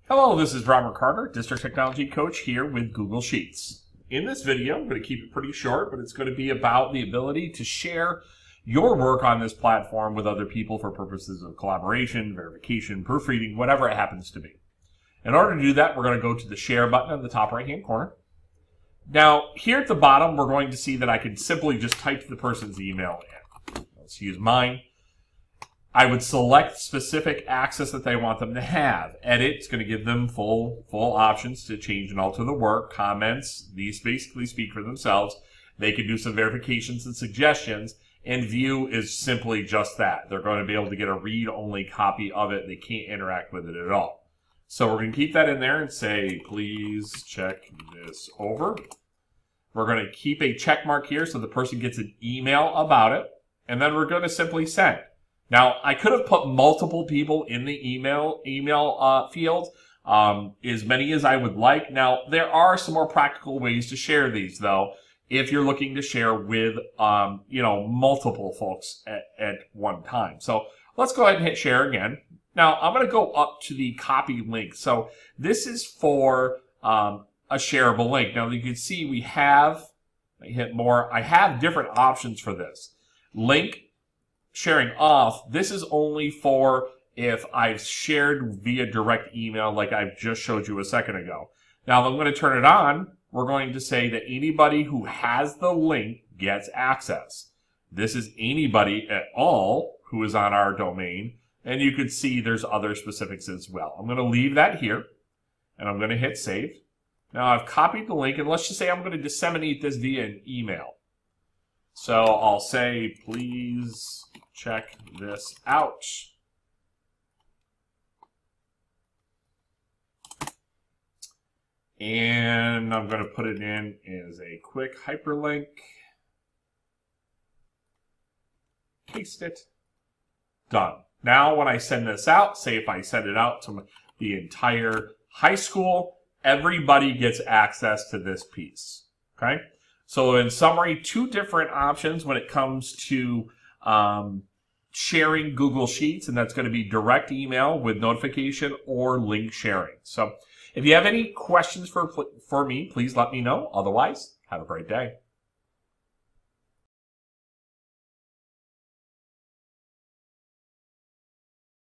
Hello, this is Robert Carter, District Technology Coach here with Google Sheets. In this video, I'm going to keep it pretty short, but it's going to be about the ability to share your work on this platform with other people for purposes of collaboration, verification, proofreading, whatever it happens to be. In order to do that, we're going to go to the Share button in the top right-hand corner. Now, here at the bottom, we're going to see that I can simply just type the person's email in. Let's use mine. I would select specific access that they want them to have. Edit, it's going to give them full options to change and alter the work. Comments, these basically speak for themselves. They can do some verifications and suggestions. And view is simply just that. They're going to be able to get a read-only copy of it. They can't interact with it at all. So we're going to keep that in there and say, please check this over. We're going to keep a check mark here so the person gets an email about it. And then we're going to simply send. Now, I could have put multiple people in the email field, as many as I would like. Now, there are some more practical ways to share these, though, if you're looking to share with, multiple folks at one time. So let's go ahead and hit share again. Now, I'm going to go up to the copy link. So this is for a shareable link. Now, you can see we have, I hit more, I have different options for this. Link. Sharing off, this is only for if I've shared via direct email like I've just showed you a second ago. Now, if I'm going to turn it on, we're going to say that anybody who has the link gets access. This is anybody at all who is on our domain, and you can see there's other specifics as well. I'm going to leave that here, and I'm going to hit save. Now, I've copied the link, and let's just say I'm going to disseminate this via an email. So I'll say, please check this out. And I'm going to put it in as a quick hyperlink. Paste it. Done. Now when I send this out, say if I send it out to the entire high school, everybody gets access to this piece. Okay? So in summary, two different options when it comes to sharing Google Sheets, and that's going to be direct email with notification or link sharing. So if you have any questions for me, please let me know. Otherwise, have a great day.